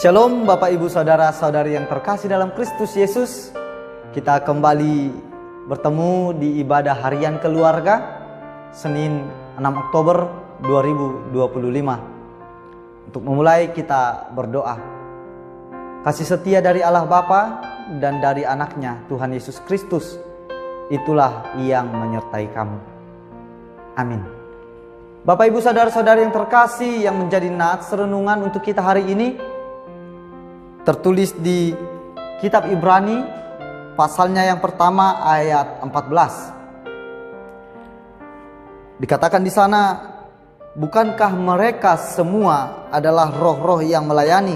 Shalom Bapak Ibu Saudara-saudari yang terkasih dalam Kristus Yesus. Kita kembali bertemu di ibadah harian keluarga Senin 6 Oktober 2025. Untuk memulai kita berdoa. Kasih setia dari Allah Bapa dan dari anaknya Tuhan Yesus Kristus, itulah yang menyertai kamu. Amin. Bapak Ibu Saudara-saudari yang terkasih, yang menjadi nats renungan untuk kita hari ini tertulis di kitab Ibrani pasalnya yang pertama ayat 14. Dikatakan di sana, bukankah mereka semua adalah roh-roh yang melayani,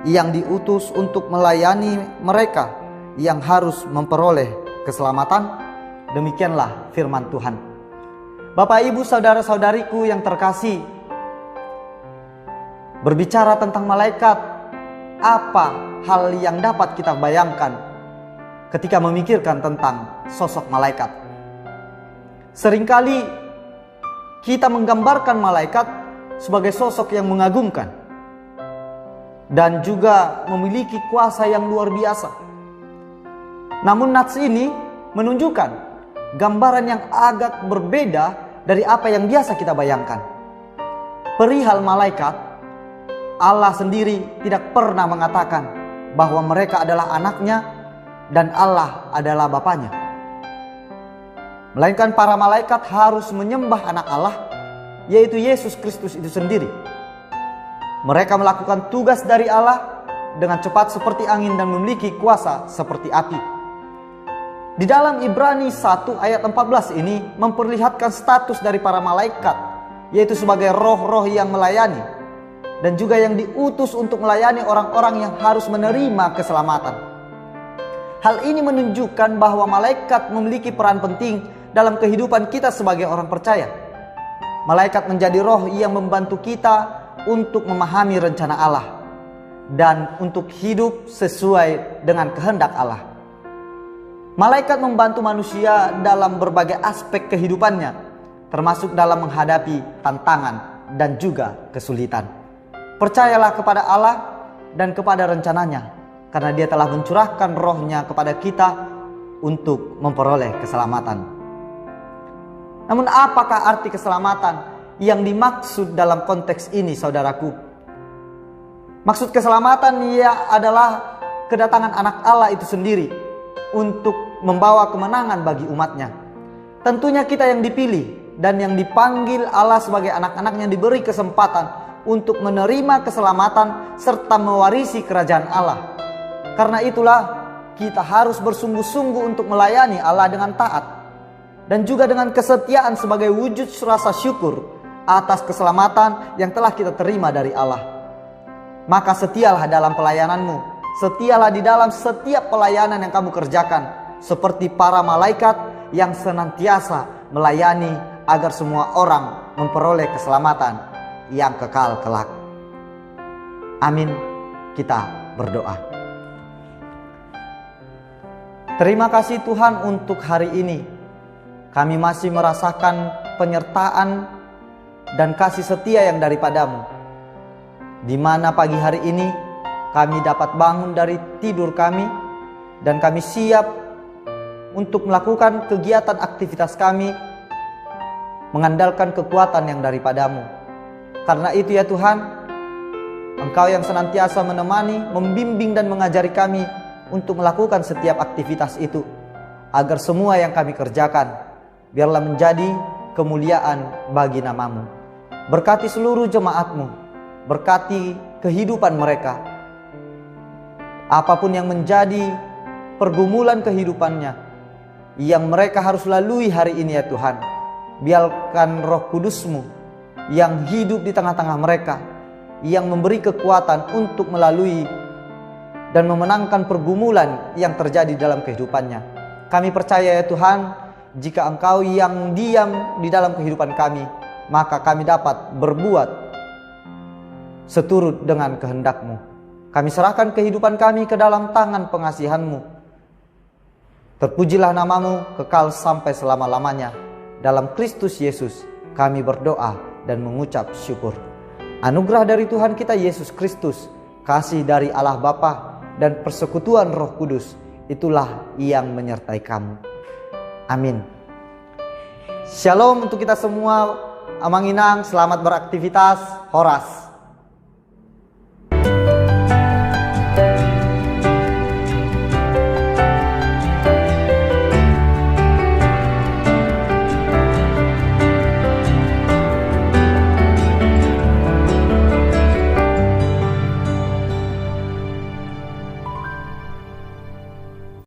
yang diutus untuk melayani mereka yang harus memperoleh keselamatan? Demikianlah firman Tuhan. Bapak Ibu Saudara-saudariku yang terkasih, berbicara tentang malaikat, apa hal yang dapat kita bayangkan ketika memikirkan tentang sosok malaikat? Seringkali kita menggambarkan malaikat sebagai sosok yang mengagumkan dan juga memiliki kuasa yang luar biasa. Namun nats ini menunjukkan gambaran yang agak berbeda dari apa yang biasa kita bayangkan. Perihal malaikat, Allah sendiri tidak pernah mengatakan bahwa mereka adalah anaknya dan Allah adalah bapanya. Melainkan para malaikat harus menyembah anak Allah, yaitu Yesus Kristus itu sendiri. Mereka melakukan tugas dari Allah dengan cepat seperti angin dan memiliki kuasa seperti api. Di dalam Ibrani 1 ayat 14 ini memperlihatkan status dari para malaikat, yaitu sebagai roh-roh yang melayani dan juga yang diutus untuk melayani orang-orang yang harus menerima keselamatan. Hal ini menunjukkan bahwa malaikat memiliki peran penting dalam kehidupan kita sebagai orang percaya. Malaikat menjadi roh yang membantu kita untuk memahami rencana Allah dan untuk hidup sesuai dengan kehendak Allah. Malaikat membantu manusia dalam berbagai aspek kehidupannya, termasuk dalam menghadapi tantangan dan juga kesulitan. Percayalah kepada Allah dan kepada rencananya, karena Dia telah mencurahkan rohnya kepada kita untuk memperoleh keselamatan. Namun apakah arti keselamatan yang dimaksud dalam konteks ini, saudaraku? Maksud keselamatan adalah kedatangan anak Allah itu sendiri untuk membawa kemenangan bagi umatnya. Tentunya kita yang dipilih dan yang dipanggil Allah sebagai anak-anaknya diberi kesempatan untuk menerima keselamatan serta mewarisi kerajaan Allah. Karena itulah kita harus bersungguh-sungguh untuk melayani Allah dengan taat dan juga dengan kesetiaan sebagai wujud rasa syukur atas keselamatan yang telah kita terima dari Allah. Maka setialah dalam pelayananmu, setialah di dalam setiap pelayanan yang kamu kerjakan, seperti para malaikat yang senantiasa melayani agar semua orang memperoleh keselamatan yang kekal kelak. Amin. Kita berdoa. Terima kasih Tuhan untuk hari ini. Kami masih merasakan penyertaan dan kasih setia yang daripadamu, di mana pagi hari ini kami dapat bangun dari tidur kami dan kami siap untuk melakukan kegiatan aktivitas kami mengandalkan kekuatan yang daripadamu. Karena itu ya Tuhan, Engkau yang senantiasa menemani, membimbing dan mengajari kami untuk melakukan setiap aktivitas itu, agar semua yang kami kerjakan biarlah menjadi kemuliaan bagi nama-Mu. Berkati seluruh jemaat-Mu, berkati kehidupan mereka. Apapun yang menjadi pergumulan kehidupannya yang mereka harus lalui hari ini ya Tuhan, biarkan Roh Kudus-Mu yang hidup di tengah-tengah mereka, yang memberi kekuatan untuk melalui dan memenangkan pergumulan yang terjadi dalam kehidupannya. Kami percaya ya Tuhan, jika Engkau yang diam di dalam kehidupan kami, maka kami dapat berbuat seturut dengan kehendak-Mu. Kami serahkan kehidupan kami ke dalam tangan pengasihan-Mu. Terpujilah nama-Mu kekal sampai selama-lamanya. Dalam Kristus Yesus kami berdoa dan mengucap syukur. Anugerah dari Tuhan kita Yesus Kristus, kasih dari Allah Bapa, dan persekutuan Roh Kudus itulah yang menyertai kamu. Amin. Shalom untuk kita semua. Amanginang, selamat beraktivitas. Horas.